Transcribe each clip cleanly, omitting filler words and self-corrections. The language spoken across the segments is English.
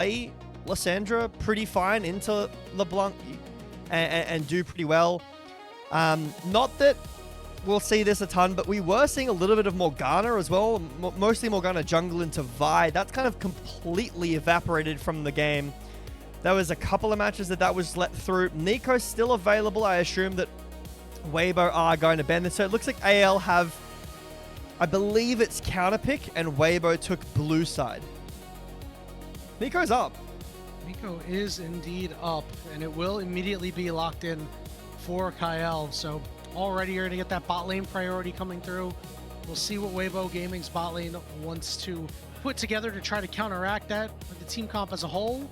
play Lysandra pretty fine into LeBlanc and do pretty well. Not that we'll see this a ton, but we were seeing a little bit of Morgana as well, mostly Morgana jungle into Vi. That's kind of completely evaporated from the game. There was a couple of matches that was let through. Nico's still available. I assume that Weibo are going to ban this. So it looks like AL have, I believe it's counter pick, and Weibo took blue side. Nico's up. Nico is indeed up, and it will immediately be locked in for Kael. So already you're going to get that bot lane priority coming through. We'll see what Weibo Gaming's bot lane wants to put together to try to counteract that with the team comp as a whole.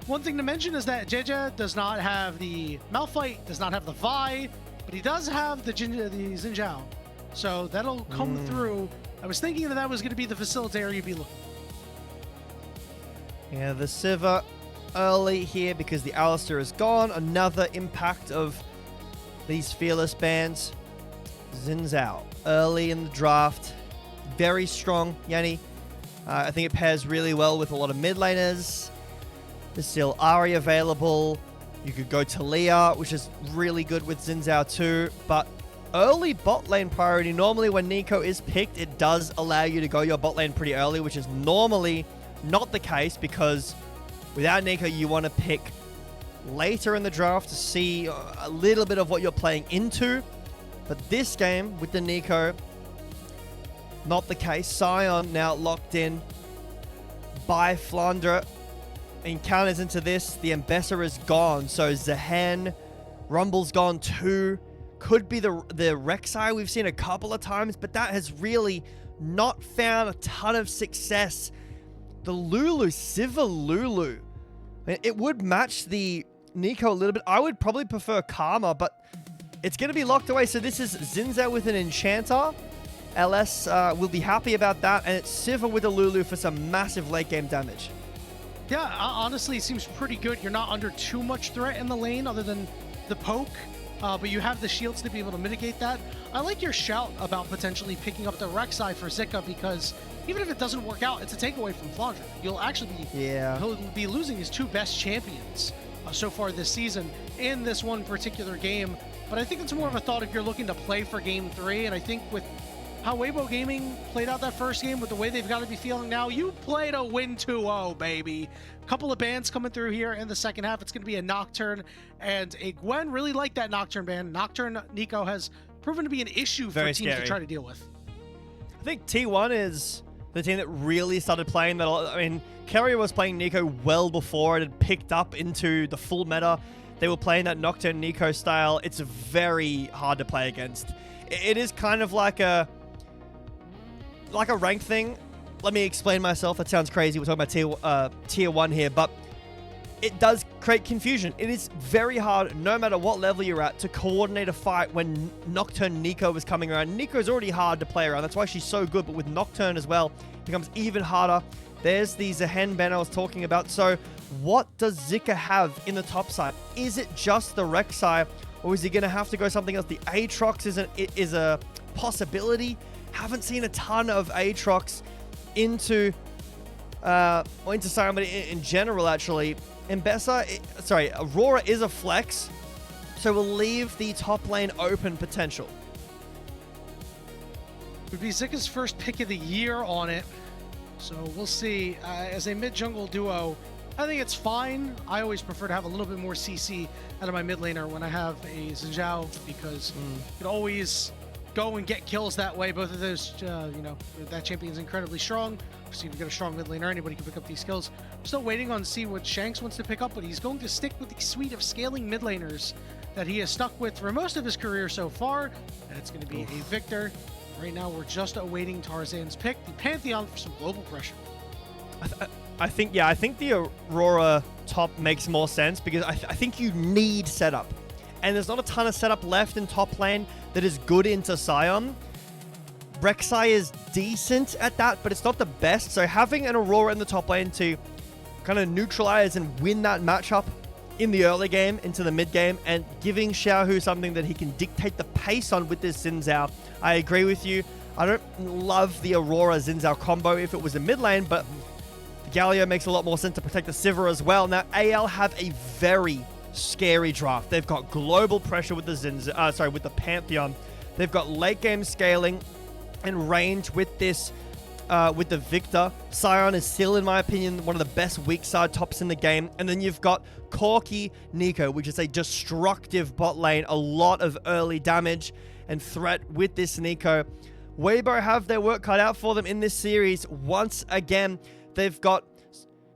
One thing to mention is that Jiejie does not have the Malphite, does not have the Vi, but he does have the Xin Zhao. So that'll come through. I was thinking that was going to be the facilitator you'd be looking. Yeah, the Sivir early here because the Alistar is gone. Another impact of these fearless bans. Xin Zhao early in the draft. Very strong, Yanni. I think it pairs really well with a lot of mid laners. There's still Ahri available. You could go Talia, which is really good with Xin Zhao too. But early bot lane priority, normally when Nico is picked, it does allow you to go your bot lane pretty early, which is normally not the case because without Nico, you want to pick later in the draft to see a little bit of what you're playing into. But this game with the Nico, not the case. Sion now locked in by Flandre. Encounters into this. The Ambassador is gone. So Zahan, Rumble's gone too. Could be the Rek'Sai we've seen a couple of times, but that has really not found a ton of success. The Lulu, Sivir Lulu. It would match the Nico a little bit. I would probably prefer Karma, but it's going to be locked away. So this is Xin Zhao with an Enchanter. LS will be happy about that. And it's Sivir with a Lulu for some massive late game damage. Yeah, honestly, it seems pretty good. You're not under too much threat in the lane other than the poke. But you have the shields to be able to mitigate that. I like your shout about potentially picking up the Rek'Sai for Zika because even if it doesn't work out, it's a takeaway from Flandre. You'll actually be, he'll be losing his two best champions so far this season in this one particular game. But I think it's more of a thought if you're looking to play for game 3. And I think with how Weibo Gaming played out that first game, with the way they've got to be feeling now, you play to win 2-0, baby. Couple of bans coming through here in the second half. It's going to be a Nocturne and a Gwen. Really like that Nocturne ban. Nocturne, Nico, has proven to be an issue for teams to try to deal with. I think T1 is the team that really started playing that. I mean, Carrier was playing Nico well before it had picked up into the full meta. They were playing that Nocturne Nico style. It's very hard to play against. It is kind of like a rank thing. Let me explain myself. That sounds crazy. We're talking about tier 1 here, but it does create confusion. It is very hard, no matter what level you're at, to coordinate a fight when Nocturne Nico is coming around. Nico's already hard to play around. That's why she's so good, but with Nocturne as well, it becomes even harder. There's the Zahan ban I was talking about. So what does Zika have in the top side? Is it just the Rek'Sai, or is he going to have to go something else? The Aatrox is a possibility. Haven't seen a ton of Aatrox into Sion, but in general, actually. Aurora is a flex, so we'll leave the top lane open potential. Would be Zika's first pick of the year on it, so we'll see. As a mid-jungle duo, I think it's fine. I always prefer to have a little bit more CC out of my mid laner when I have a Xin Zhao, because you can always go and get kills that way. Both of those, that champion's incredibly strong. So if you've got a strong mid laner, anybody can pick up these skills. Still waiting on to see what Shanks wants to pick up, but he's going to stick with the suite of scaling mid laners that he has stuck with for most of his career so far. And it's going to be a Victor. Right now, we're just awaiting Tarzan's pick, the Pantheon, for some global pressure. I think the Aurora top makes more sense because I think you need setup. And there's not a ton of setup left in top lane that is good into Sion. Rek'Sai is decent at that, but it's not the best. So having an Aurora in the top lane to kind of neutralize and win that matchup in the early game into the mid game, and giving Xiaohu something that he can dictate the pace on with this Xin Zhao. I agree with you. I don't love the Aurora Xin Zhao combo if it was a mid lane, but Galio makes a lot more sense to protect the Sivir as well. Now, AL have a very scary draft. They've got global pressure with the with the Pantheon. They've got late game scaling and range with this, with the Victor. Sion is still, in my opinion, one of the best weak side tops in the game. And then you've got Corki Nico, which is a destructive bot lane, a lot of early damage and threat with this Nico. Weibo have their work cut out for them in this series. Once again, they've got,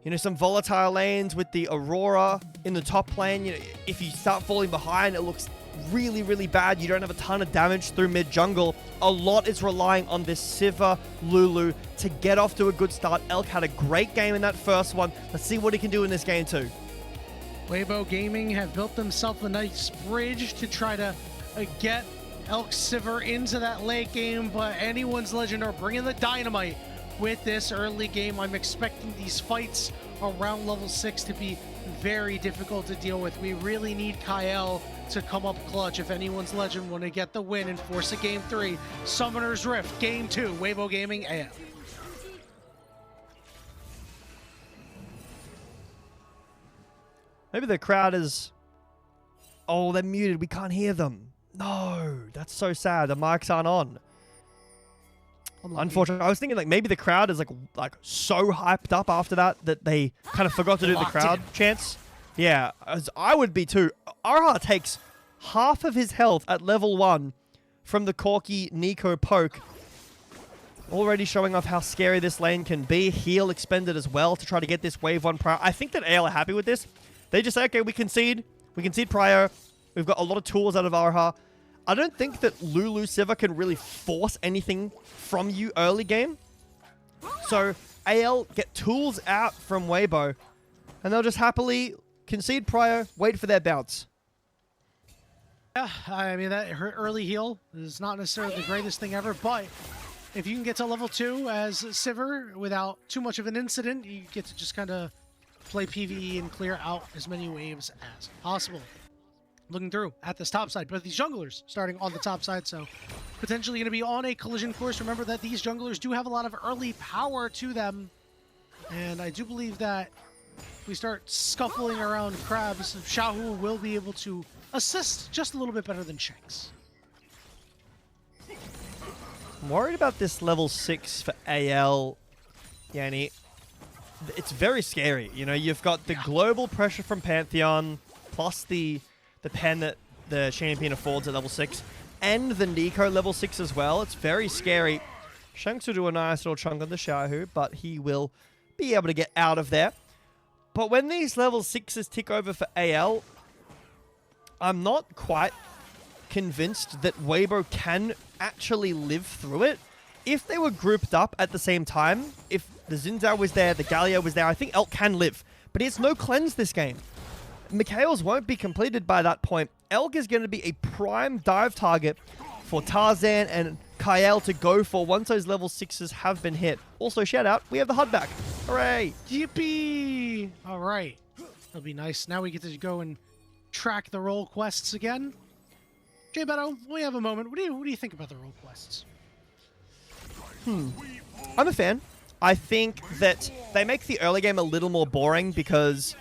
you know, some volatile lanes with the Aurora in the top lane. You know, if you start falling behind, it looks really, really bad. You don't have a ton of damage through mid jungle. A lot is relying on this Sivir Lulu to get off to a good start. Elk had a great game in that first one. Let's see what he can do in this game too. Weibo Gaming have built themselves a nice bridge to try to get Elk Sivir into that late game, but anyone's legend are bringing the dynamite with this early game. I'm expecting these fights around level 6 to be very difficult to deal with. We really need Kael to come up clutch if anyone's legend want to get the win and force a game 3. Summoner's Rift, game 2, Weibo Gaming AL. Maybe the crowd is... Oh, they're muted. We can't hear them. No, that's so sad. The mics aren't on. Unfortunately, I was thinking like maybe the crowd is like so hyped up after that they kind of forgot to do the crowd chants. Yeah, as I would be too. Erha takes half of his health at level 1 from the Corki Nico poke. Already showing off how scary this lane can be. Heal expended as well to try to get this wave 1 prior. I think that AL are happy with this. They just say, okay, we concede prior. We've got a lot of tools out of Erha. I don't think that Lulu Sivir can really force anything from you early game. So AL get tools out from Weibo, and they'll just happily concede prior, wait for their bounce. Yeah, I mean, that early heal is not necessarily the greatest thing ever, but if you can get to level 2 as Sivir without too much of an incident, you get to just kind of play PvE and clear out as many waves as possible. Looking through at this top side, but these junglers starting on the top side, so potentially going to be on a collision course. Remember that these junglers do have a lot of early power to them, and I do believe that if we start scuffling around crabs, Xiaohu will be able to assist just a little bit better than Shanks. I'm worried about this level 6 for AL, Yanni. It's very scary. You know, you've got the global pressure from Pantheon, plus the pen that the champion affords at level 6, and the Nico level 6 as well. It's very scary. Shanks will do a nice little chunk on the Xiaohu, but he will be able to get out of there. But when these level 6s tick over for AL, I'm not quite convinced that Weibo can actually live through it. If they were grouped up at the same time, if the Xin Zhao was there, the Galio was there, I think Elk can live. But it's no cleanse this game. Mikhail's won't be completed by that point. Elk is going to be a prime dive target for Tarzan and Kael to go for once those level 6s have been hit. Also, shout out, we have the HUD back. Hooray! Yippee! All right. That'll be nice. Now we get to go and track the role quests again. Jbetto, we have a moment. What do you think about the role quests? I'm a fan. I think that they make the early game a little more boring because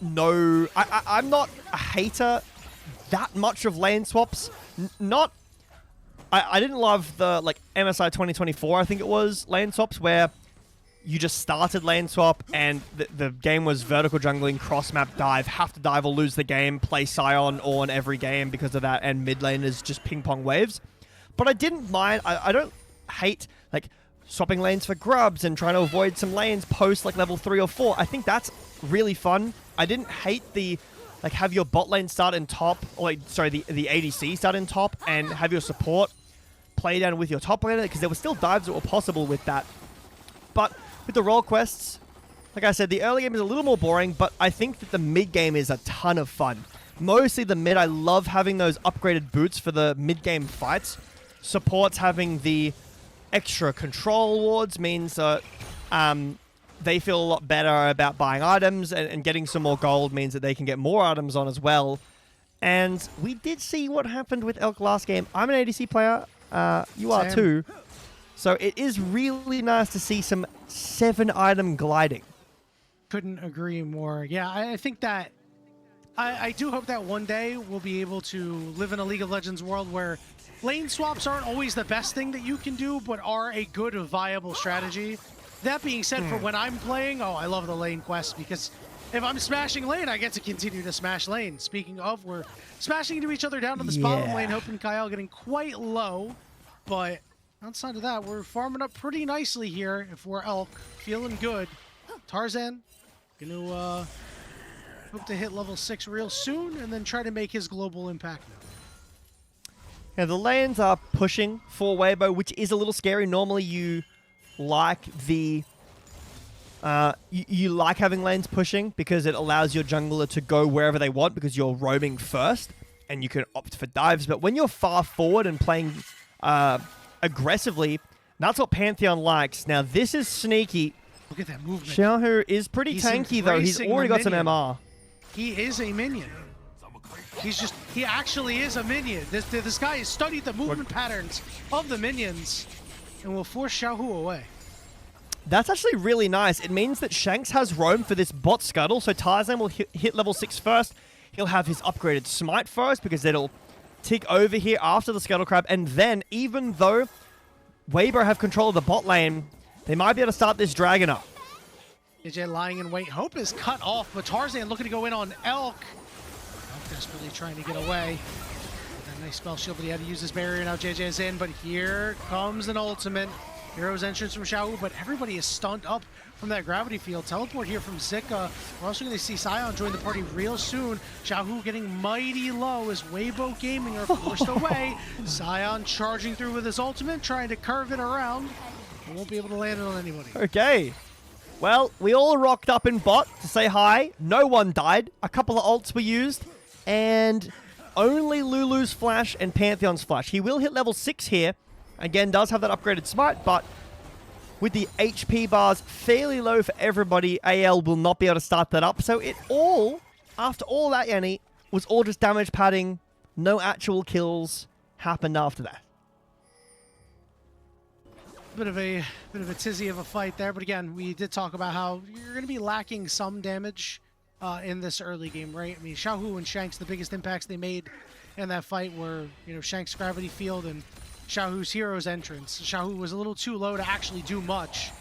I'm not a hater that much of lane swaps. I didn't love the MSI 2024, I think it was, lane swaps where you just started lane swap and the game was vertical jungling, cross map dive, have to dive or lose the game, play Sion on every game because of that, and mid lane is just ping pong waves. But I didn't mind, I don't hate swapping lanes for grubs and trying to avoid some lanes post level 3 or 4. I think that's really fun. I didn't hate the have your bot lane start in top, or the ADC start in top and have your support play down with your top laner, because there were still dives that were possible with that. But with the role quests, like I said, the early game is a little more boring, but I think that the mid game is a ton of fun. Mostly the mid, I love having those upgraded boots for the mid game fights. Supports having the extra control wards means that they feel a lot better about buying items, and getting some more gold means that they can get more items on as well. And we did see what happened with Elk last game. I'm an ADC player. You are too. So it is really nice to see some 7-item gliding. Couldn't agree more. Yeah, I think that I do hope that one day we'll be able to live in a League of Legends world where lane swaps aren't always the best thing that you can do, but are a good, viable strategy. That being said, for when I'm playing, oh, I love the lane quest, because if I'm smashing lane, I get to continue to smash lane. Speaking of, we're smashing into each other down to the bottom lane, hoping Kael getting quite low. But outside of that, we're farming up pretty nicely here if we're Elk. Feeling good. Tarzan, gonna hope to hit level 6 real soon and then try to make his global impact now. Yeah, the lanes are pushing for Weibo, which is a little scary. Normally you like the... you like having lanes pushing because it allows your jungler to go wherever they want because you're roaming first and you can opt for dives. But when you're far forward and playing aggressively, that's what Pantheon likes. Now, this is sneaky. Look at that movement. Xiaohu is pretty tanky, though. He's already got some MR. He is a minion. He actually is a minion. This guy has studied the movement patterns of the minions and will force Xiaohu away. That's actually really nice. It means that Shanks has roam for this bot scuttle, so Tarzan will hit level 6 first. He'll have his upgraded smite first because it'll tick over here after the scuttle crab, and then even though Weibo have control of the bot lane, they might be able to start this dragon up. Jiejie lying in wait. Hope is cut off, but Tarzan looking to go in on Elk. Elk desperately trying to get away. That nice spell shield, but he had to use his barrier. Now Jiejie is in, but here comes an ultimate. Hero's entrance from Xiaohu, but everybody is stunned up from that gravity field. Teleport here from Zika. We're also going to see Sion join the party real soon. Xiaohu getting mighty low as Weibo Gaming are forced away. Sion charging through with his ultimate, trying to curve it around. He won't be able to land it on anybody. Okay. Well, we all rocked up in bot to say hi. No one died. A couple of ults were used. And only Lulu's flash and Pantheon's flash. He will hit level 6 here. Again, does have that upgraded smite, but with the HP bars fairly low for everybody, AL will not be able to start that up. So it all, after all that, Yanni, was all just damage padding. No actual kills happened after that. Bit of a tizzy of a fight there, but again, we did talk about how you're going to be lacking some damage in this early game, right? I mean, Xiaohu and Shanks, the biggest impacts they made in that fight were, you know, Shanks' gravity field and Xiaohu's hero's entrance. Xiaohu was a little too low to actually do much,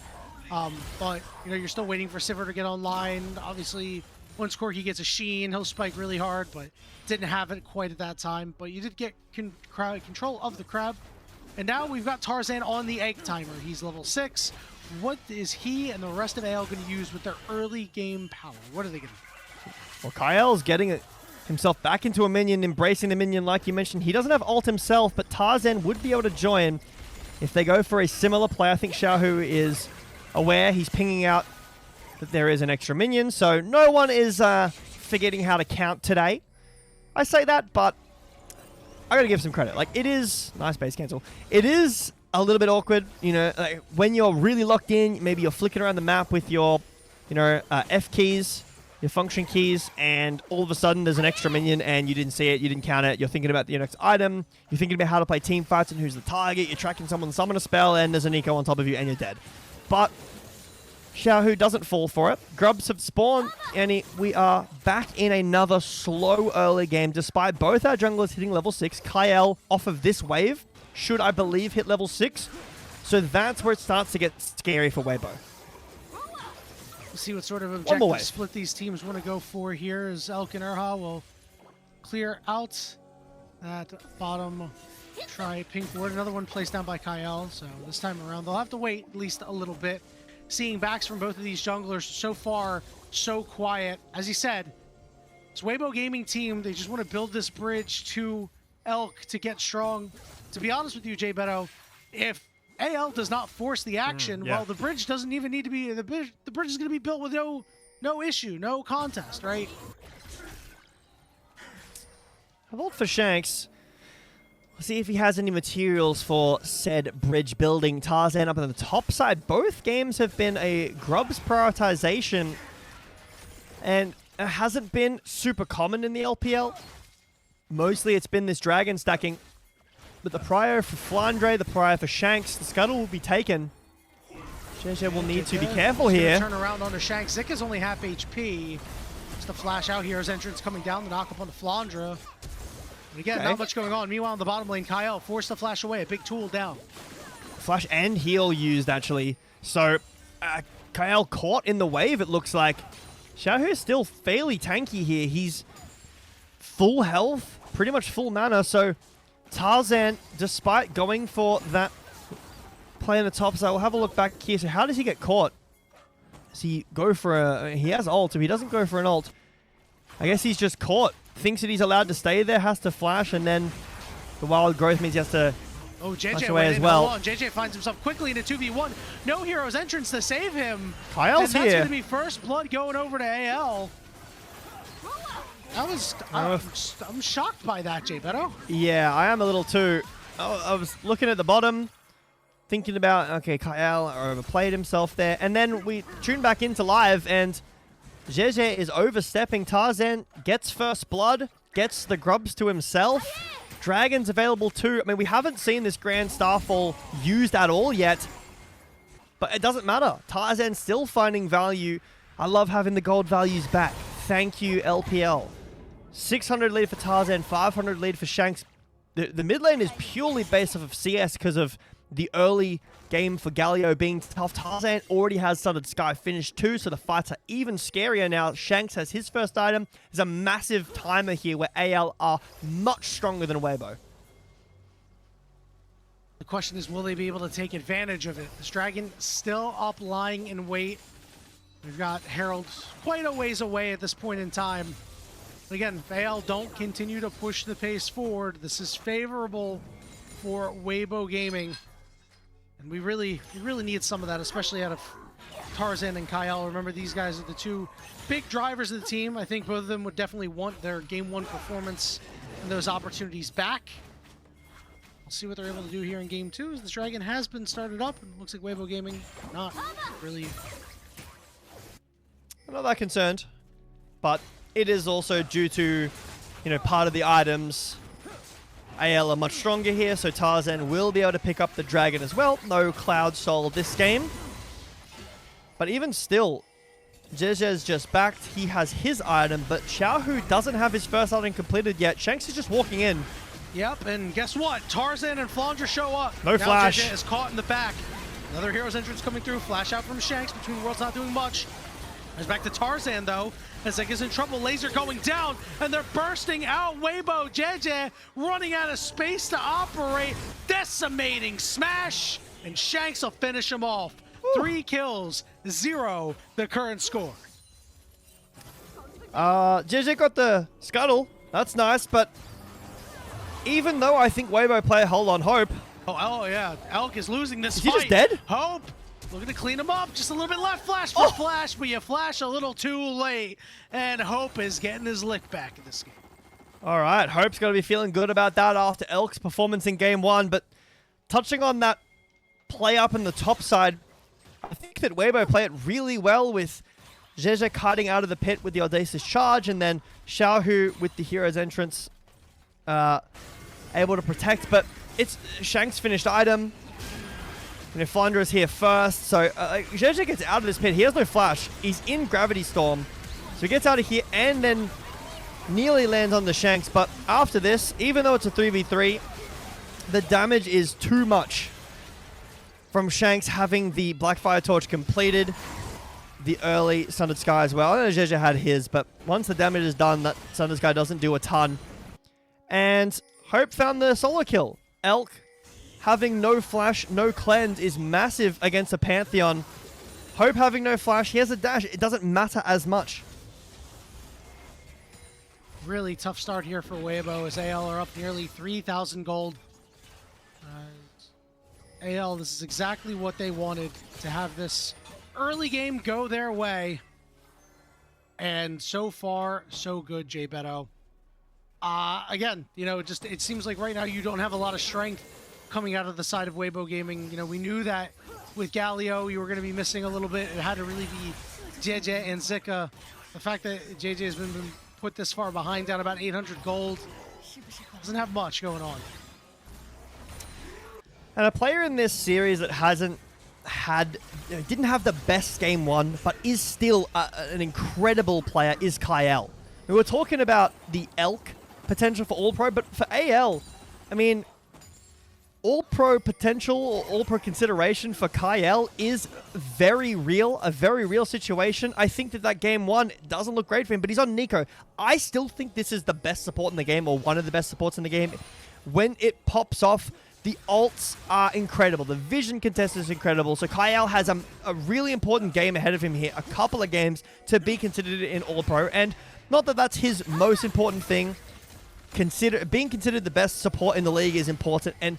but you know, you're still waiting for Sivir to get online. Obviously, once Corki gets a sheen, he'll spike really hard, but didn't have it quite at that time. But you did get control of the crab. And now we've got Tarzan on the egg timer. He's level 6. What is he and the rest of AL going to use with their early game power? What are they going to do? Well, Kael's getting himself back into a minion, embracing the minion like you mentioned. He doesn't have ult himself, but Tarzan would be able to join if they go for a similar play. I think Xiaohu is aware. He's pinging out that there is an extra minion, so no one is forgetting how to count today. I say that, but I gotta give some credit. Like, it is... Nice base cancel. It is a little bit awkward, you know, like when you're really locked in, maybe you're flicking around the map with your, you know, F keys, your function keys, and all of a sudden there's an extra minion and you didn't see it, you didn't count it, you're thinking about the next item, you're thinking about how to play team fights and who's the target, you're tracking someone to summon a spell, and there's an eco on top of you and you're dead. But Xiaohu doesn't fall for it. Grubs have spawned, and we are back in another slow early game, despite both our junglers hitting level 6. Kael, off of this wave, should, I believe, hit level 6. So that's where it starts to get scary for Weibo. We'll see what sort of objective split these teams want to go for here, as Elk and Erha will clear out that bottom pink ward. Another one placed down by Kael, so this time around they'll have to wait at least a little bit. Seeing backs from both of these junglers so far, so quiet. As he said, it's Weibo Gaming team. They just want to build this bridge to Elk to get strong. To be honest with you, Jbetto, if AL does not force the action, well, the bridge doesn't even need to be... The bridge is going to be built with no issue, no contest, right? I vote for Shanks. We'll see if he has any materials for said bridge building. Tarzan up on the top side. Both games have been a Grubs prioritization, and it hasn't been super common in the LPL. Mostly it's been this dragon stacking. But the prior for Flandre, the prior for Shanks, the scuttle will be taken. Jiejie will need to be Jiejie careful is gonna here. Turn around onto Shanks. Zika's only half HP. Just a flash out here. His entrance coming down. The knock up on the Flandre. And again, not much going on. Meanwhile, in the bottom lane, Kael forced to flash away. A big tool down. Flash and heal used, actually. So, Kael caught in the wave, it looks like. Xiaohu is still fairly tanky here. He's full health, pretty much full mana. So, Tarzan, despite going for that play on the top side, we'll have a look back here. So, how does he get caught? Does he go for a... He has ult. If he doesn't go for an ult, I guess he's just caught. Thinks that he's allowed to stay there, has to flash, and then the wild growth means he has to flash away as well. Jiejie finds himself quickly in a 2v1. No hero's entrance to save him. Kael's and that's here. going to be first blood going over to AL. That was... I'm shocked by that, Jbetto. Yeah, I am a little too. I was looking at the bottom, thinking about, okay, Kael overplayed himself there. And then we tune back into live, and Jiejie is overstepping. Tarzan gets first blood, gets the grubs to himself. Dragon's available too. I mean, we haven't seen this Grand Starfall used at all yet, but it doesn't matter. Tarzan's still finding value. I love having the gold values back. Thank you, LPL. 600 lead for Tarzan, 500 lead for Shanks. The mid lane is purely based off of CS because of the early game for Galio being tough. Tarzan already has Sundered Sky finished too, so the fights are even scarier now. Shanks has his first item. There's a massive timer here where AL are much stronger than Weibo. The question is, will they be able to take advantage of it? This Dragon still up lying in wait. We've got Herald quite a ways away at this point in time. But again, if AL don't continue to push the pace forward, this is favorable for Weibo Gaming. And we really need some of that, especially out of Tarzan and Kael. Remember, these guys are the two big drivers of the team. I think both of them would definitely want their Game 1 performance and those opportunities back. We'll see what they're able to do here in Game 2, as this Dragon has been started up, and looks like Weibo Gaming not really... I'm not that concerned, but it is also due to, part of the items. AL are much stronger here, so Tarzan will be able to pick up the Dragon as well. No Cloud Soul this game. But even still, Jiejie's just backed. He has his item, but Xiaohu doesn't have his first item completed yet. Shanks is just walking in. Yep, and guess what? Tarzan and Flandre show up. No flash. Jiejie is caught in the back. Another hero's entrance coming through. Flash out from Shanks. Between Worlds not doing much. There's back to Tarzan, though. As Zika's in trouble, laser going down, and they're bursting out. Weibo, Jiejie running out of space to operate. Decimating smash, and Shanks will finish him off. Woo. 3 kills, 0 the current score. Jiejie got the scuttle. That's nice, but even though I think Weibo play Hold on Hope. Oh yeah, Elk is losing this fight. Is he just dead? Hope. Looking to clean him up. Just a little bit left. Flash for flash, but you flash a little too late. And Hope is getting his lick back in this game. All right. Hope's going to be feeling good about that after Elk's performance in Game 1. But touching on that play up in the top side, I think that Weibo play it really well with Jiejie cutting out of the pit with the Audacious Charge, and then Xiaohu with the hero's entrance able to protect. But it's Shanks' finished item. Flandre is here first, so Jiejie gets out of this pit. He has no flash. He's in Gravity Storm. So he gets out of here and then nearly lands on the Shanks. But after this, even though it's a 3v3, the damage is too much from Shanks having the Blackfire Torch completed, the early Sundered Sky as well. I know Jiejie had his, but once the damage is done, that Sundered Sky doesn't do a ton. And Hope found the solo kill. Elk having no flash, no cleanse is massive against a Pantheon. Hope having no flash, he has a dash. It doesn't matter as much. Really tough start here for Weibo as AL are up nearly 3,000 gold. AL, this is exactly what they wanted, to have this early game go their way. And so far, so good, Jbetto. Again, it seems like right now you don't have a lot of strength coming out of the side of Weibo Gaming. We knew that with Galio, you were going to be missing a little bit. It had to really be Jiejie and Zika. The fact that Jiejie has been put this far behind, down about 800 gold, doesn't have much going on. And a player in this series that hasn't didn't have the best game one, but is still an incredible player, is Kael. We were talking about the Elk potential for All-Pro, but for AL, I mean, All-Pro potential or All-Pro consideration for Kael is very real, a very real situation. I think that game one doesn't look great for him, but he's on Nico. I still think this is the best support in the game, or one of the best supports in the game. When it pops off, the ults are incredible. The vision contest is incredible. So Kael has a really important game ahead of him here, a couple of games to be considered in All-Pro, and not that that's his most important thing. Being considered the best support in the league is important, and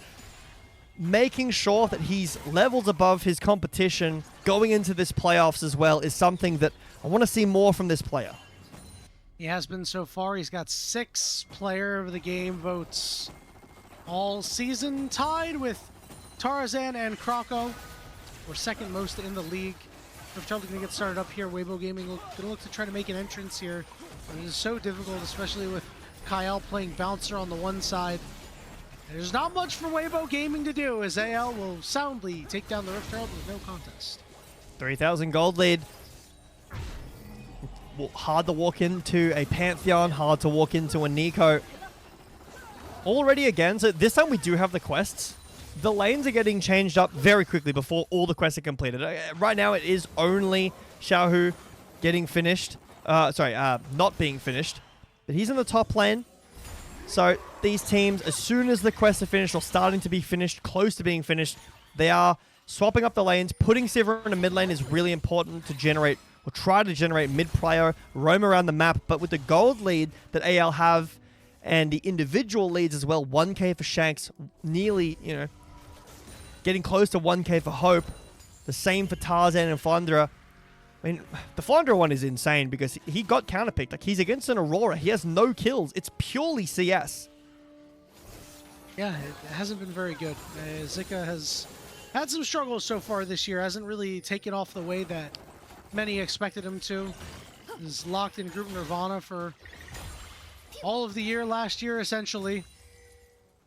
making sure that he's levels above his competition going into this playoffs as well is something that I want to see more from this player. He has been so far. He's got 6 player of the game votes all season, tied with Tarzan and Kroko. We're second most in the league. We're going to get started up here. Weibo Gaming going to look to try to make an entrance here. It is so difficult, especially with Kael playing bouncer on the one side. There's not much for Weibo Gaming to do, as AL will soundly take down the Rift Herald with no contest. 3,000 gold lead. Hard to walk into a Pantheon, hard to walk into a Nico. Already again, so this time we do have the quests. The lanes are getting changed up very quickly before all the quests are completed. Right now it is only Xiaohu getting finished. Not being finished. But he's in the top lane. So these teams, as soon as the quests are finished or starting to be finished, close to being finished, they are swapping up the lanes. Putting Sivir in the mid lane is really important to generate, or try to generate mid-player, roam around the map. But with the gold lead that AL have, and the individual leads as well, 1k for Shanks, nearly, getting close to 1k for Hope. The same for Tarzan and Flandre. I mean, the Flandre one is insane because he got counterpicked. Like, he's against an Aurora. He has no kills. It's purely CS. Yeah, it hasn't been very good. Zika has had some struggles so far this year. Hasn't really taken off the way that many expected him to. He's locked in Group Nirvana for all of the year last year, essentially.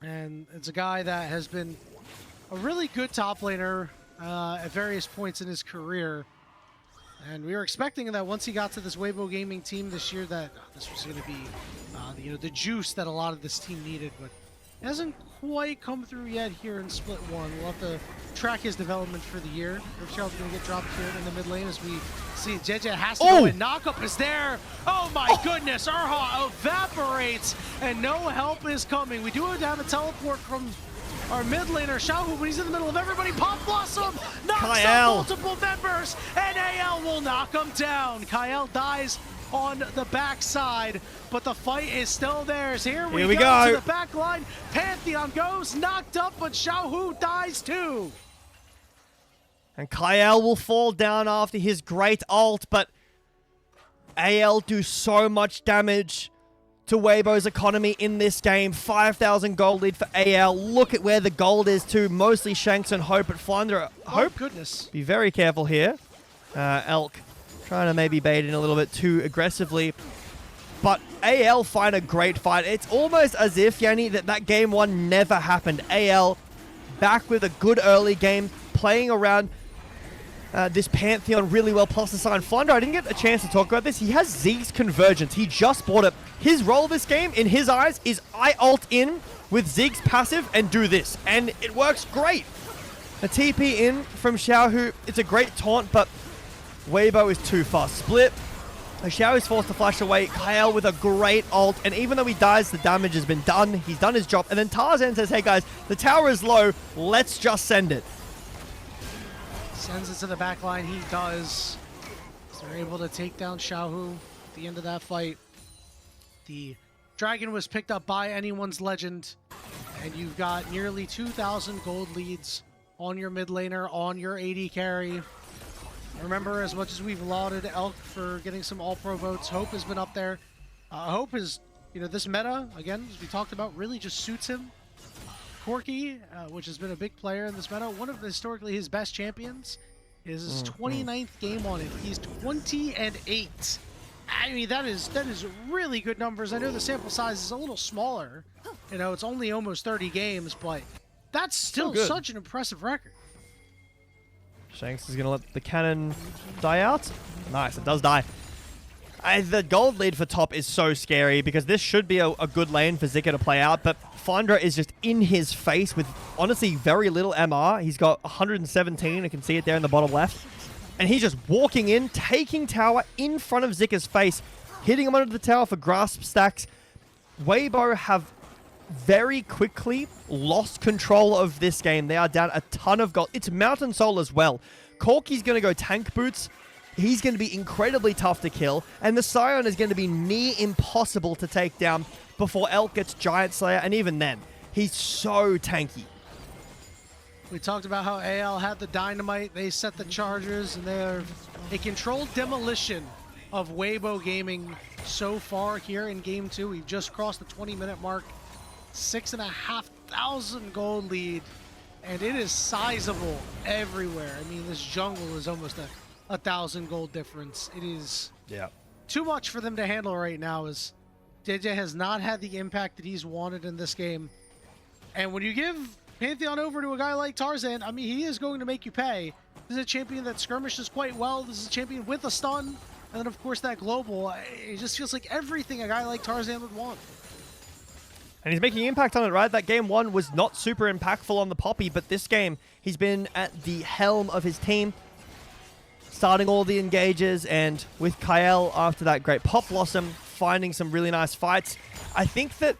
And it's a guy that has been a really good top laner at various points in his career. And we were expecting that once he got to this Weibo Gaming team this year, that this was going to be, the juice that a lot of this team needed. But it hasn't quite come through yet here in Split 1. We'll have to track his development for the year. Rifshell's going to get dropped here in the mid lane as we see Jiejie has to go in. Knockup is there. Oh my goodness. Erha evaporates and no help is coming. We do have a teleport from our mid laner, Xiaohu, but he's in the middle of everybody. Pop Blossom knocks out multiple members, and AL will knock him down. Kael dies on the backside, but the fight is still theirs. Here we go to the back line. Pantheon goes, knocked up, but Xiaohu dies too. And Kael will fall down after his great ult, but AL do so much damage to Weibo's economy in this game. 5,000 gold lead for AL. Look at where the gold is too. Mostly Shanks and Hope at Flandre. Hope, goodness. Be very careful here. Elk trying to maybe bait in a little bit too aggressively. But AL find a great fight. It's almost as if, Yanni, that game one never happened. AL back with a good early game, playing around this Pantheon really well, plus the sign. Flandre, I didn't get a chance to talk about this. He has Zeke's Convergence. He just bought it. His role this game, in his eyes, is I ult in with Zeke's passive and do this. And it works great. A TP in from Xiaohu. It's a great taunt, but Weibo is too fast. Split. Xiaohu is forced to flash away. Kael with a great ult. And even though he dies, the damage has been done. He's done his job. And then Tarzan says, hey guys, the tower is low. Let's just send it. Sends it to the back line. He does. So they're able to take down Xiaohu at the end of that fight. The dragon was picked up by anyone's legend. And you've got nearly 2,000 gold leads on your mid laner, on your AD carry. Remember, as much as we've lauded Elk for getting some all-pro votes, Hope has been up there. Hope is, this meta, again, as we talked about, really just suits him. Corki, which has been a big player in this meta, one of historically his best champions, is his 29th game on it. He's 20-8. I mean, that is really good numbers. I know the sample size is a little smaller. It's only almost 30 games, but that's still such an impressive record. Shanks is going to let the cannon die out. Nice, it does die. The gold lead for top is so scary because this should be a good lane for Zika to play out, but Flandre is just in his face with, honestly, very little MR. He's got 117, I can see it there in the bottom left. And he's just walking in, taking tower in front of Zika's face, hitting him under the tower for grasp stacks. Weibo have very quickly lost control of this game. They are down a ton of gold. It's Mountain Soul as well. Corky's going to go tank boots. He's going to be incredibly tough to kill. And the Scion is going to be near impossible to take down before Elk gets Giant Slayer. And even then, he's so tanky. We talked about how AL had the dynamite. They set the chargers, and they're a controlled demolition of Weibo Gaming so far here in Game 2. We've just crossed the 20-minute mark. 6,500 gold lead, and it is sizable everywhere. I mean, this jungle is almost a 1,000 gold difference. It is too much for them to handle right now, as Jiejie has not had the impact that he's wanted in this game. And when you give Pantheon over to a guy like Tarzan, I mean, he is going to make you pay. This is a champion that skirmishes quite well. This is a champion with a stun, and then of course that global. It just feels like everything a guy like Tarzan would want. And he's making impact on it, right? That game 1 was not super impactful on the Poppy, but this game, he's been at the helm of his team, starting all the engages, and with Kael after that great Pop Blossom, finding some really nice fights. I think that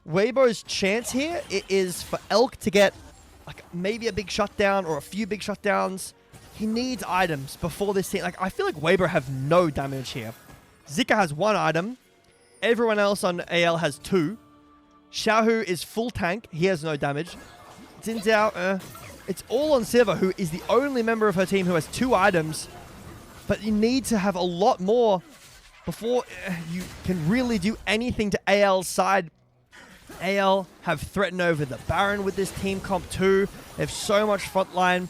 Weibo's chance here is for Elk to get like maybe a big shutdown or a few big shutdowns. He needs items before this team. Like, I feel like Weibo have no damage here. Zika has 1 item. Everyone else on AL has 2. Xiaohu is full tank. He has no damage. Xin Zhao, it's all on Siva, who is the only member of her team who has 2 items. But you need to have a lot more before you can really do anything to AL's side. AL have threatened over the Baron with this team comp too. They have so much frontline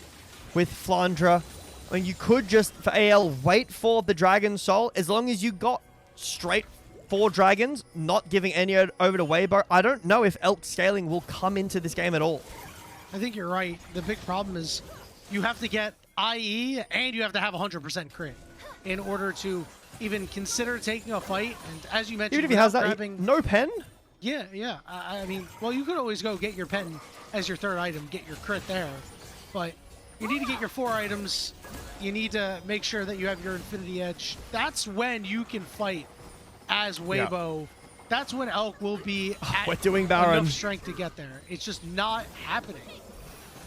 with Flandre. I mean, you could just, for AL, wait for the Dragon Soul. As long as you got straight 4 dragons, not giving any over to Weibo. I don't know if Elk scaling will come into this game at all. I think you're right. The big problem is you have to get IE and you have to have 100% crit in order to even consider taking a fight. And as you mentioned, even if he has that, no pen? Yeah. I mean, well, you could always go get your pen as your 3rd item, get your crit there. But you need to get your 4 items. You need to make sure that you have your Infinity Edge. That's when you can fight as Weibo. That's when Elk will be we're doing Baron. Enough strength to get there. It's just not happening.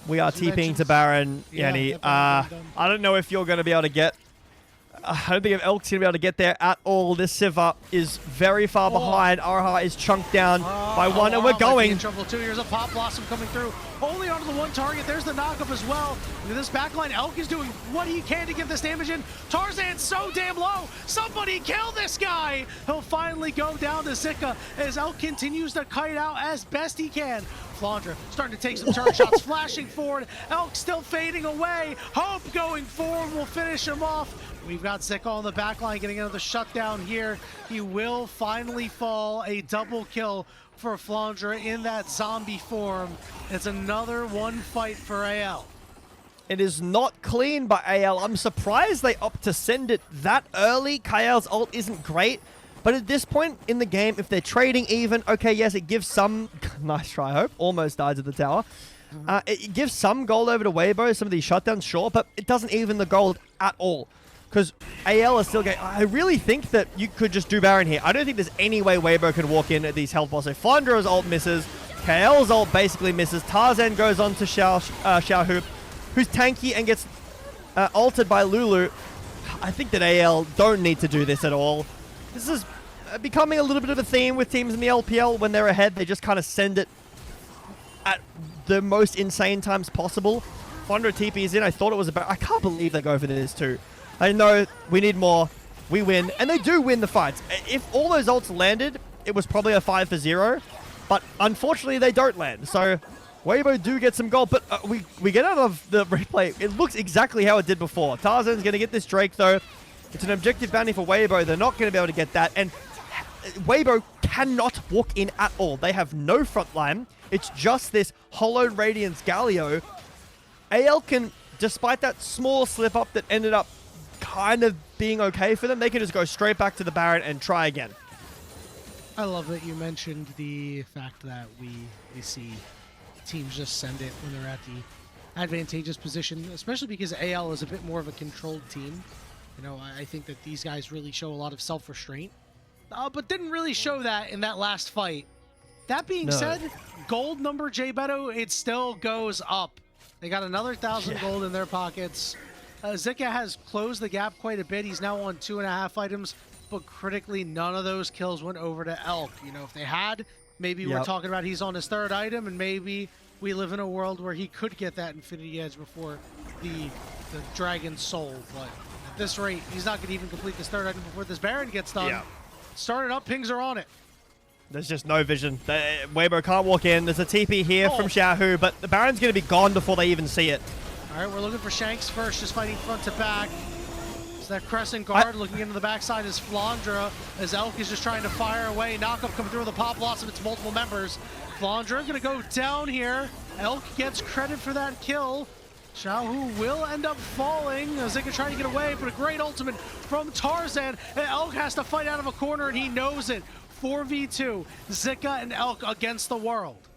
We are TPing to Baron, Yanni. I don't know if you're going to be able to get... I don't think if Elk's going to be able to get there at all. This Siva is very far behind. Erha is chunked down by 1, and we're going. In trouble too. Here's a Pop Blossom coming through. Only onto the 1 target. There's the knockup as well. And this backline, Elk is doing what he can to get this damage in. Tarzan's so damn low. Somebody kill this guy. He'll finally go down to Zika as Elk continues to kite out as best he can. Flandre starting to take some turn shots, flashing forward. Elk still fading away. Hope going forward will finish him off. We've got Zika on the backline getting another shutdown here. He will finally fall. A double kill for Flandre in that zombie form. It's another 1 fight for AL. It is not clean by AL. I'm surprised they opt to send it that early. Kael's ult isn't great. But at this point in the game, if they're trading even, okay, yes, it gives some... nice try, Hope. Almost died to the tower. It gives some gold over to Weibo, some of these shutdowns, sure, but it doesn't even the gold at all. Because AL is still going... I really think that you could just do Baron here. I don't think there's any way Weibo can walk in at these health balls. So Flandre's ult misses. Kael's ult basically misses. Tarzan goes on to Xiaohu, who's tanky and gets ulted by Lulu. I think that AL don't need to do this at all. This is becoming a little bit of a theme with teams in the LPL. When they're ahead, they just kind of send it at the most insane times possible. Flandre TP is in. I thought it was about... I can't believe they go for this too. I know we need more. We win. And they do win the fights. If all those ults landed, it was probably a 5-0. But unfortunately, they don't land. So Weibo do get some gold. But we get out of the replay. It looks exactly how it did before. Tarzan's going to get this Drake, though. It's an objective bounty for Weibo. They're not going to be able to get that. And Weibo cannot walk in at all. They have no front line. It's just this Hollowed Radiance Galio. AL can despite that small slip up that ended up kind of being okay for them, they can just go straight back to the Baron and try again. I love that you mentioned the fact that we see teams just send it when they're at the advantageous position, especially because AL is a bit more of a controlled team. You know, I think that these guys really show a lot of self-restraint, but didn't really show that in that last fight. That being said, gold number Jbetto, it still goes up. They got another 1,000 gold in their pockets. Zika has closed the gap quite a bit. He's now on 2.5 items, but critically, none of those kills went over to Elk. You know, if they had, maybe we're talking about he's on his 3rd item, and maybe we live in a world where he could get that Infinity Edge before the Dragon's Soul. But at this rate, he's not going to even complete this 3rd item before this Baron gets done. Yeah. Started up, pings are on it. There's just no vision. Weibo can't walk in. There's a TP here from Xiaohu, but the Baron's going to be gone before they even see it. All right, we're looking for Shanks first, just fighting front to back. So that crescent guard looking into the backside is Flandre, as Elk is just trying to fire away. Knockup coming through with a pop loss of its multiple members. Flandre going to go down here. Elk gets credit for that kill. Xiaohu will end up falling. Zika trying to get away, but a great ultimate from Tarzan. And Elk has to fight out of a corner, and he knows it. 4v2, Zika and Elk against the world.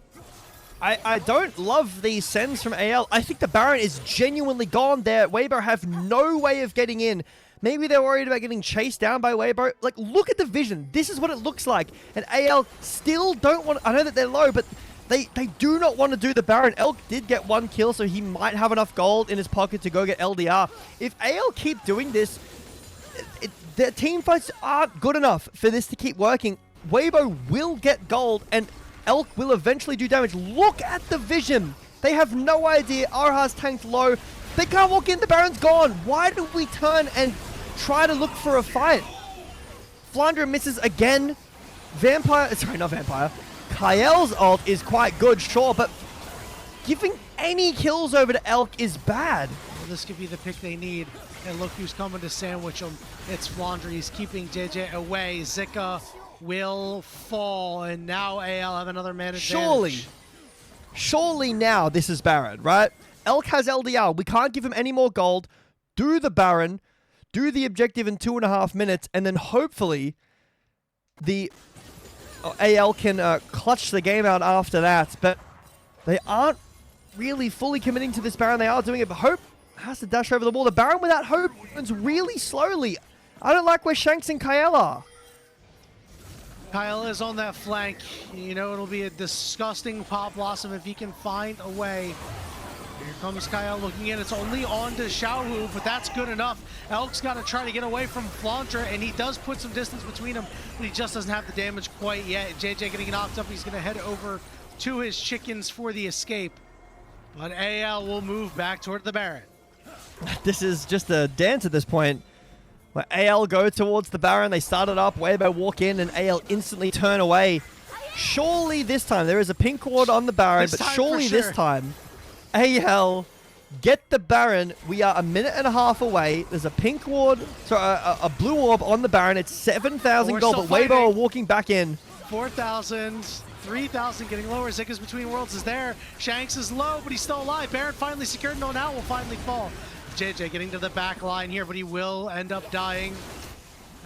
I don't love these sends from AL. I think the Baron is genuinely gone there. Weibo have no way of getting in. Maybe they're worried about getting chased down by Weibo. Like, look at the vision. This is what it looks like. And AL still don't want... I know that they're low, but they do not want to do the Baron. Elk did get 1 kill, so he might have enough gold in his pocket to go get LDR. If AL keep doing this, their team fights aren't good enough for this to keep working. Weibo will get gold, and Elk will eventually do damage. Look at the vision. They have no idea. Erha's tanked low. They can't walk in. The Baron's gone. Why do we turn and try to look for a fight? Flandre misses again. Sorry, not Vampire. Kael's ult is quite good, sure, but giving any kills over to Elk is bad. Well, this could be the pick they need. And look who's coming to sandwich them. It's Flandre. He's keeping Jiejie away. Zika will fall, and now AL have another man advantage. Surely now this is Baron, right? Elk has LDR. We can't give him any more gold. Do the Baron, do the objective in 2.5 minutes, and then hopefully the AL can clutch the game out after that. But they aren't really fully committing to this Baron. They are doing it, but Hope has to dash over the wall. The Baron without Hope runs really slowly. I don't like where Shanks and Kael are. Kael is on that flank. You know, it'll be a disgusting pop blossom if he can find a way. Here comes Kael looking in. It's only on to Xiaohu, but that's good enough. Elk's got to try to get away from Flandre, and he does put some distance between them, but he just doesn't have the damage quite yet. Jiejie getting knocked up. He's going to head over to his chickens for the escape. But AL will move back toward the Baron. This is just a dance at this point. Where AL go towards the Baron, they start it up, Weibo walk in, and AL instantly turn away. Surely this time, there is a pink ward on the Baron, but surely this time, AL get the Baron. We are 1.5 minutes away. There's a pink ward, sorry, a blue orb on the Baron. It's 7,000 gold, but Weibo are walking back in. 4,000, 3,000 getting lower. Zika's between worlds is there. Shanks is low, but he's still alive. Baron finally secured. No, now will finally fall. Jiejie getting to the back line here, but he will end up dying.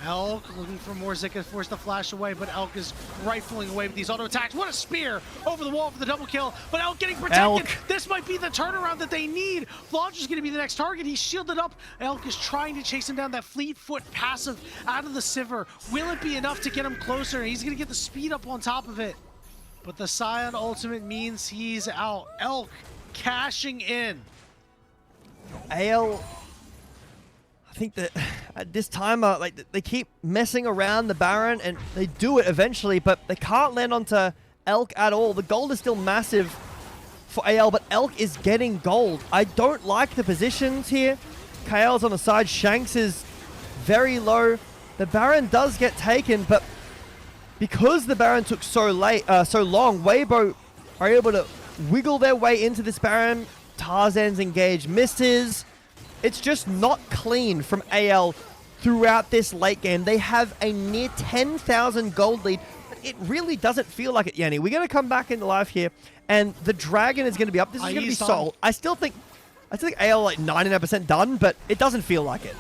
Elk looking for more. Zika forced to flash away, but Elk is rifling away with these auto attacks. What a spear over the wall for the double kill, but Elk getting protected. Elk. This might be the turnaround that they need. Flandre's going to be the next target. He's shielded up. Elk is trying to chase him down. That fleet foot passive out of the Sivir. Will it be enough to get him closer? He's going to get the speed up on top of it. But the Scion ultimate means he's out. Elk cashing in. AL, I think that at this time, like they keep messing around the Baron, and they do it eventually, but they can't land onto Elk at all. The gold is still massive for AL, but Elk is getting gold. I don't like the positions here. Kael's on the side. Shanks is very low. The Baron does get taken, but because the Baron took so long, Weibo are able to wiggle their way into this Baron. Tarzan's engaged, misses. It's just not clean from AL throughout this late game. They have a near 10,000 gold lead, but it really doesn't feel like it, Yanni. We're going to come back into live here, and the Dragon is going to be up. This is going to be Sol. I still think I think AL like 99% done, but it doesn't feel like it.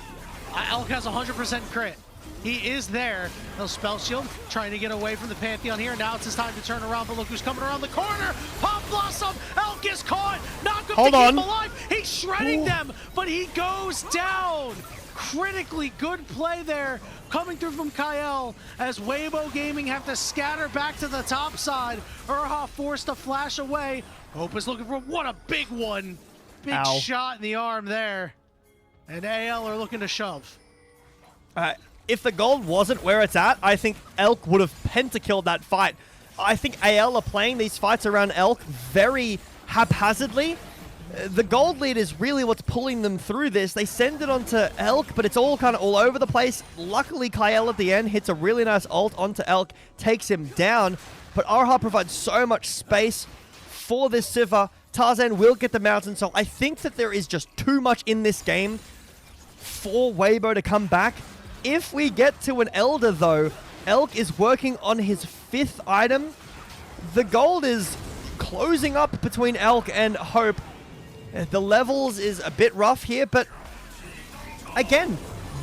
Elk has 100% crit. He is there. He'll spell shield, trying to get away from the Pantheon here. Now it's his time to turn around, but look who's coming around the corner. Pop Blossom, Elk is caught. Not going to keep him alive. He's shredding them, but he goes down. Critically good play there coming through from Kael as Weibo Gaming have to scatter back to the top side. Erha forced to flash away. Hope is looking for what a big one. Big shot in the arm there. And AL are looking to shove. If the gold wasn't where it's at, I think Elk would have pentakilled that fight. I think AL are playing these fights around Elk very haphazardly. The gold lead is really what's pulling them through this. They send it onto Elk, but it's all kind of all over the place. Luckily, Kael at the end hits a really nice ult onto Elk, takes him down. But Erha provides so much space for this Sivir. Tarzan will get the Mountain Soul. I think that there is just too much in this game for Weibo to come back. If we get to an Elder, though, Elk is working on his 5th item. The gold is closing up between Elk and Hope. The levels is a bit rough here, but again,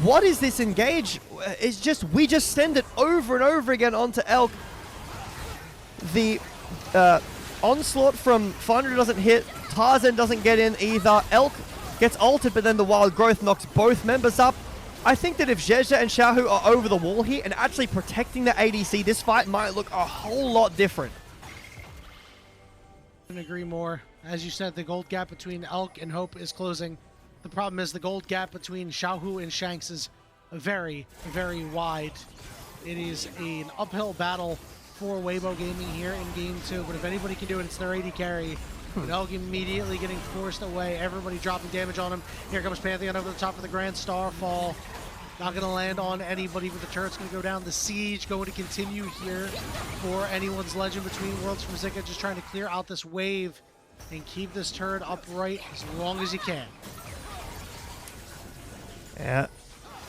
what is this engage? It's just, we just send it over and over again onto Elk. The onslaught from Flandre doesn't hit. Tarzan doesn't get in either. Elk gets ulted, but then the wild growth knocks both members up. I think that if Jiejie and Xiaohu are over the wall here and actually protecting the ADC, this fight might look a whole lot different. I couldn't agree more. As you said, the gold gap between Elk and Hope is closing. The problem is the gold gap between Xiaohu and Shanks is very, very wide. It is an uphill battle for Weibo Gaming here in Game 2, but if anybody can do it, it's their AD carry. And Elk immediately getting forced away. Everybody dropping damage on him. Here comes Pantheon over the top of the Grand Starfall. Not going to land on anybody, but the turret's going to go down. The siege going to continue here for anyone's legend between worlds from Zika, just trying to clear out this wave and keep this turret upright as long as you can. Yeah.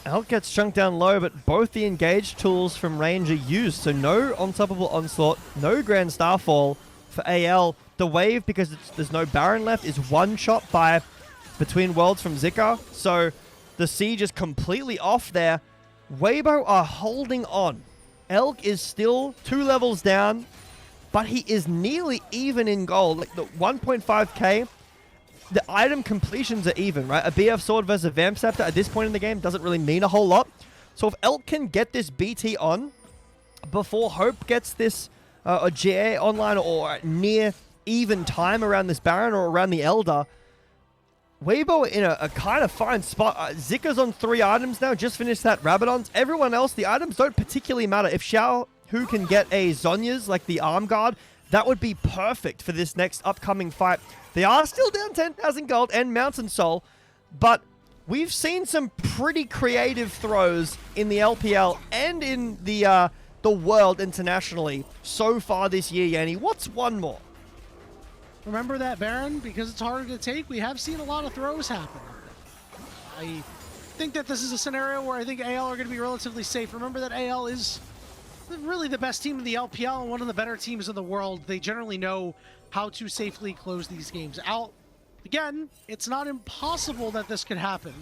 Elk gets chunked down low, but both the engage tools from range are used. So no unstoppable onslaught, no Grand Starfall for AL. The wave, because there's no Baron left, is one shot by between worlds from Zika. So the siege is completely off there. Weibo are holding on. Elk is still 2 levels down, but he is nearly even in gold. Like the 1.5k, the item completions are even, right? A BF sword versus a Vamp Scepter at this point in the game doesn't really mean a whole lot. So if Elk can get this BT on before Hope gets this or Jiejie online or near even time around this Baron or around the Elder, Weibo in a kind of fine spot. Zika's on 3 items now, just finished that Rabadon's. Everyone else, the items don't particularly matter. If Xiaohu can get a Zhonya's, like the arm guard, that would be perfect for this next upcoming fight. They are still down 10,000 gold and Mountain Soul, but we've seen some pretty creative throws in the LPL and in the world internationally so far this year, Yanni. What's one more? Remember that Baron? Because it's harder to take, we have seen a lot of throws happen. I think that this is a scenario where I think AL are going to be relatively safe. Remember that AL is really the best team in the LPL and one of the better teams in the world. They generally know how to safely close these games out. Again, it's not impossible that this could happen.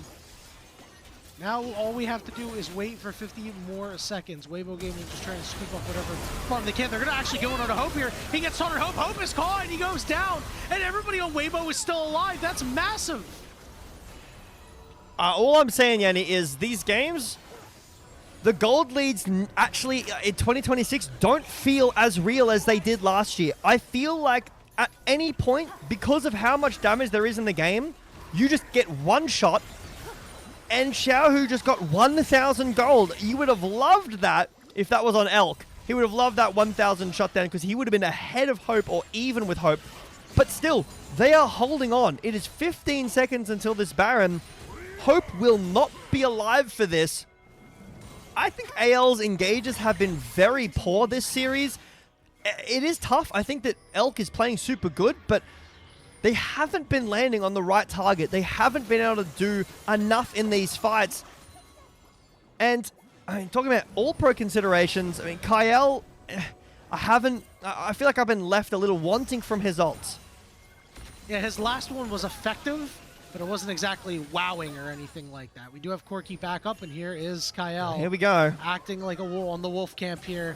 Now all we have to do is wait for 50 more seconds. Weibo Gaming just trying to scoop up whatever farm they can. They're going to actually go in on a Hope here. He gets on Hope. Hope is caught and he goes down. And everybody on Weibo is still alive. That's massive. All I'm saying, Yanni, is these games, the gold leads actually in 2026 don't feel as real as they did last year. I feel like at any point, because of how much damage there is in the game, you just get one shot. And Xiaohu just got 1,000 gold. You would have loved that if that was on Elk. He would have loved that 1,000 shutdown because he would have been ahead of Hope or even with Hope. But still, they are holding on. It is 15 seconds until this Baron. Hope will not be alive for this. I think AL's engages have been very poor this series. It is tough. I think that Elk is playing super good, but they haven't been landing on the right target. They haven't been able to do enough in these fights. And, I mean, talking about all-pro considerations, I mean, Kael, I feel like I've been left a little wanting from his ults. Yeah, his last one was effective, but it wasn't exactly wowing or anything like that. We do have Corki back up, and here is Kael. Here we go. Acting like a wolf on the wolf camp here.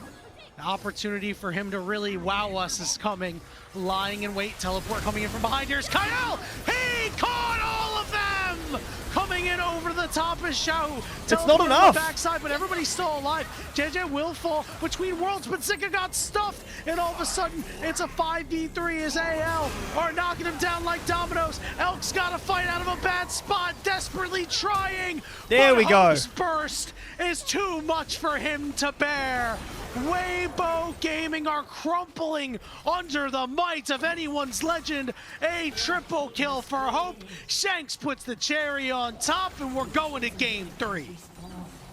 The opportunity for him to really wow us is coming. Lying in wait, teleport coming in from behind. Here's Kael! He caught all of them! Coming in over the top of Xiaohu. It's not enough. Backside, but everybody's still alive. Jiejie will fall between worlds, but Zika got stuffed, and all of a sudden, it's a 5v3 as AL are knocking him down like dominoes. Elk's got to fight out of a bad spot, desperately trying. There we go. Hope's burst is too much for him to bear. Weibo Gaming are crumpling under the might of anyone's legend. A triple kill for Hope. Shanks puts the cherry on top, and we're going to game 3.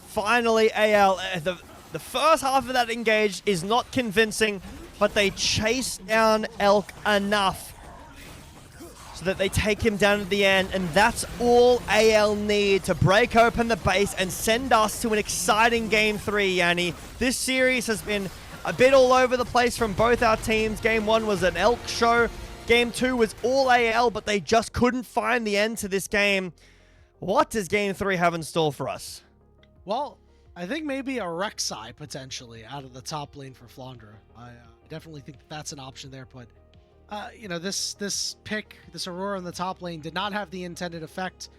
Finally, AL, the first half of that engage is not convincing, but they chase down Elk enough so that they take him down at the end, and that's all AL need to break open the base and send us to an exciting Game 3, Yanni. This series has been a bit all over the place from both our teams. Game 1 was an Elk show. Game 2 was all AL, but they just couldn't find the end to this game. What does Game 3 have in store for us? Well, I think maybe a Rek'Sai potentially out of the top lane for Flandre. I definitely think that's an option there, but you know, this pick, this Aurora in the top lane did not have the intended effect.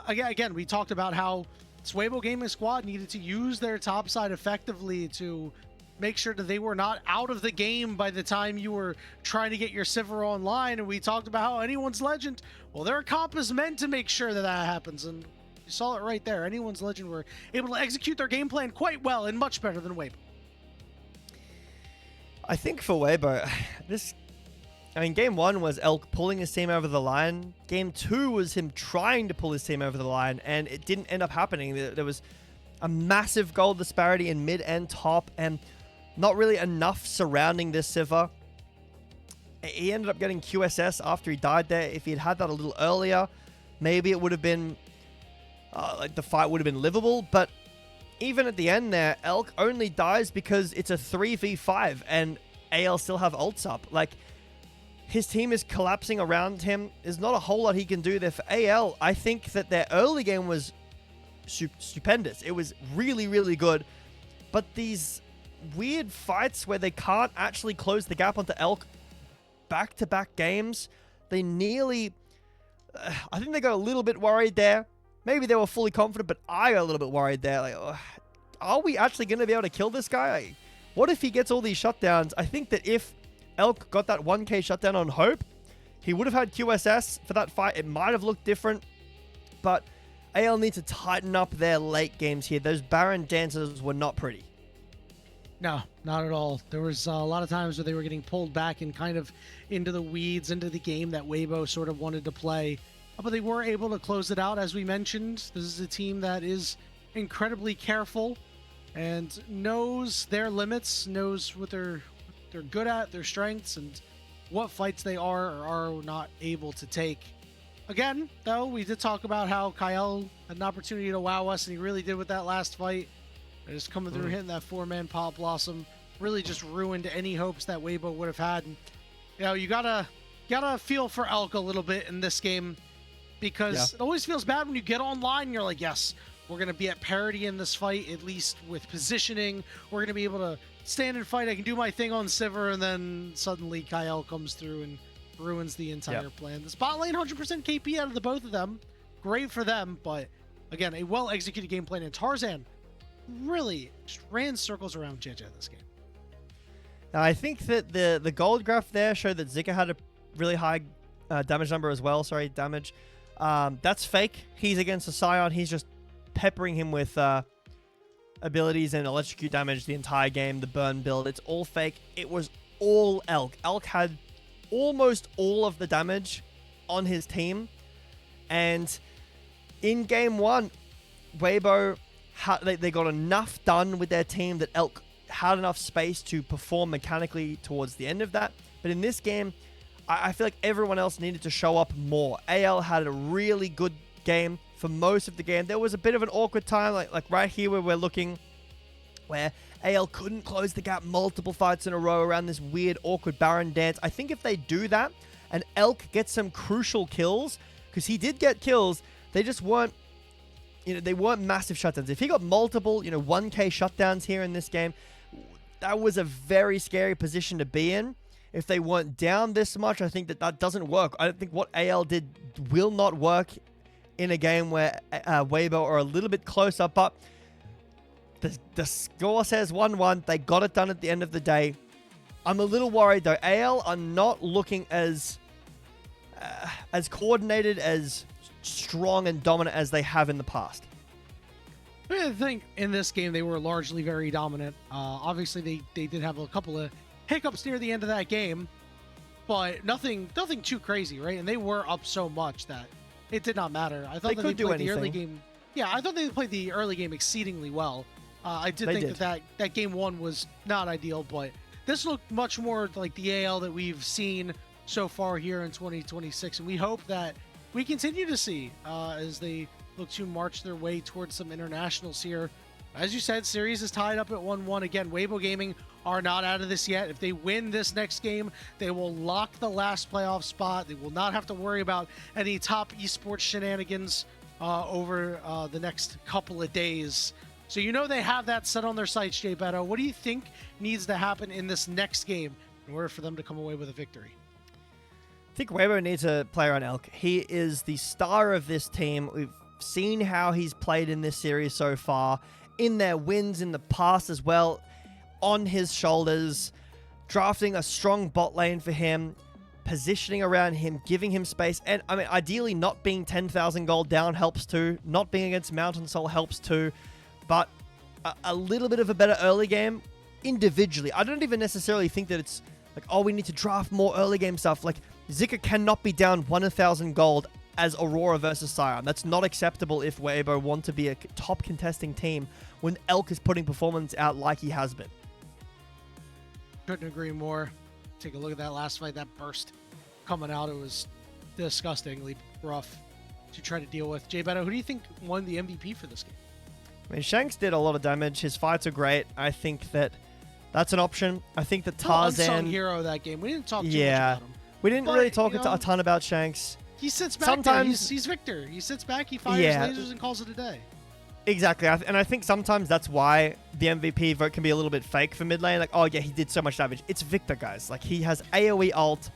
Again, we talked about how this Weibo Gaming squad needed to use their top side effectively to make sure that they were not out of the game by the time you were trying to get your Sivir online. And we talked about how anyone's legend, well, their comp is meant to make sure that that happens. And you saw it right there. Anyone's legend were able to execute their game plan quite well and much better than Weibo. I think for Weibo, Game 1 was Elk pulling his team over the line. Game 2 was him trying to pull his team over the line, and it didn't end up happening. There was a massive gold disparity in mid and top, and not really enough surrounding this Sivir. He ended up getting QSS after he died there. If he had had that a little earlier, maybe it would have been, like the fight would have been livable, but even at the end there, Elk only dies because it's a 3v5, and AL still have ults up. Like, his team is collapsing around him. There's not a whole lot he can do there. For AL, I think that their early game was stupendous. It was really, really good. But these weird fights where they can't actually close the gap onto Elk back-to-back games, they nearly... I think they got a little bit worried there. Maybe they were fully confident, but I got a little bit worried there. Like, are we actually going to be able to kill this guy? Like, what if he gets all these shutdowns? I think that if Elk got that 1k shutdown on Hope, he would have had QSS for that fight. It might have looked different, but AL need to tighten up their late games here. Those Baron dances were not pretty. No, not at all. There was a lot of times where they were getting pulled back and kind of into the weeds, into the game that Weibo sort of wanted to play. But they were able to close it out, as we mentioned. This is a team that is incredibly careful and knows their limits, knows what they're good at, their strengths, and what fights they are or are not able to take. Again, though, we did talk about how Kael had an opportunity to wow us, and he really did with that last fight. Just coming through, hitting that 4-man Pop Blossom, really just ruined any hopes that Weibo would have had. And, you know, you gotta feel for Elk a little bit in this game, because it always feels bad when you get online and you're like, yes, we're gonna be at parity in this fight, at least with positioning. We're gonna be able to stand and fight. I can do my thing on Sivir, and then suddenly Kael comes through and ruins the entire plan. The spot lane, 100% KP out of the both of them. Great for them, but again, a well-executed game plan. And Tarzan really just ran circles around Jiejie this game. Now, I think that the gold graph there showed that Zika had a really high damage number as well. Sorry, damage. That's fake. He's against a Scion. He's just peppering him with abilities and electrocute damage the entire game. The burn build, it's all fake. It was all Elk. Elk had almost all of the damage on his team. And in game 1, Weibo, they got enough done with their team that Elk had enough space to perform mechanically towards the end of that. But in this game, I feel like everyone else needed to show up more. AL had a really good game for most of the game. There was a bit of an awkward time, like right here where we're looking, where AL couldn't close the gap multiple fights in a row around this weird, awkward Baron dance. I think if they do that and Elk gets some crucial kills, because he did get kills. They just weren't, they weren't massive shutdowns. If he got multiple, 1K shutdowns here in this game, that was a very scary position to be in. If they weren't down this much, I think that doesn't work. I don't think what AL did will not work in a game where Weibo are a little bit closer, but the score says 1-1. They got it done at the end of the day. I'm a little worried, though. AL are not looking as coordinated, as strong and dominant as they have in the past. I think in this game they were largely very dominant. Obviously, they did have a couple of hiccups near the end of that game, but nothing too crazy, right? And they were up so much that it did not matter. I thought they played the early game. Yeah, I thought they played the early game exceedingly well. I did think that game one was not ideal, but this looked much more like the AL that we've seen so far here in 2026, and we hope that we continue to see as they look to march their way towards some internationals here. As you said, series is tied up at 1-1. Again, Weibo Gaming are not out of this yet. If they win this next game, they will lock the last playoff spot. They will not have to worry about any top esports shenanigans over the next couple of days. So they have that set on their sights, Jbetto. What do you think needs to happen in this next game in order for them to come away with a victory? I think Weibo needs a player on Elk. He is the star of this team. We've seen how he's played in this series so far, in their wins in the past as well, on his shoulders, drafting a strong bot lane for him, positioning around him, giving him space, and I mean, ideally not being 10,000 gold down helps too, not being against Mountain Soul helps too, but a little bit of a better early game individually. I don't even necessarily think that it's like, oh, we need to draft more early game stuff. Like, Zika cannot be down 1,000 gold as Aurora versus Sion. That's not acceptable if Weibo want to be a top contesting team when Elk is putting performance out like he has been. Couldn't agree more. Take a look at that last fight, that burst coming out. It was disgustingly rough to try to deal with. Jbetto, who do you think won the MVP for this game? I mean, Shanks did a lot of damage. His fights are great. I think that's an option. I think that Tarzan... unsung hero that game. We didn't talk too much about him. We didn't really talk a ton about Shanks. He sits back sometimes. He's Victor. He sits back, he fires lasers and calls it a day. Exactly. And I think sometimes that's why the MVP vote can be a little bit fake for mid lane. Like, oh yeah, he did so much damage. It's Victor, guys. Like, he has AoE ult.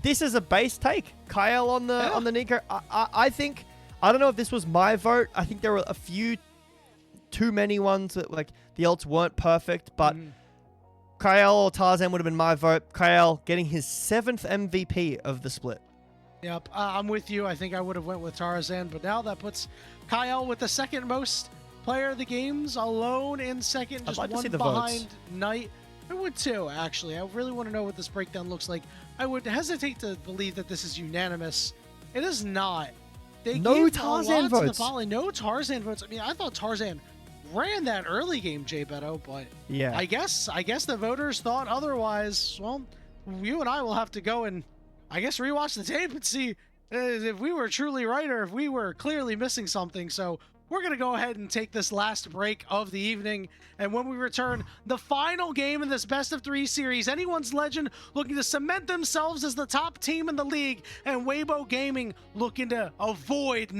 This is a base take. Kael on the Nico. I think, I don't know if this was my vote. I think there were a few too many ones that, like, the ults weren't perfect, but Kael or Tarzan would have been my vote. Kael getting his 7th MVP of the split. Yep, I'm with you. I think I would have went with Tarzan, but now that puts Kael with the second most player of the games, alone in second, just one behind Knight. I would too, actually. I really want to know what this breakdown looks like. I would hesitate to believe that this is unanimous. It is not. They gave Tarzan votes. No Tarzan votes. I mean, I thought Tarzan ran that early game, Jbetto, but yeah, I guess the voters thought otherwise. Well, you and I will have to go and I guess rewatch the tape and see if we were truly right or if we were clearly missing something. So we're going to go ahead and take this last break of the evening. And when we return, the final game in this best of 3 series, anyone's legend looking to cement themselves as the top team in the league, and Weibo Gaming looking to avoid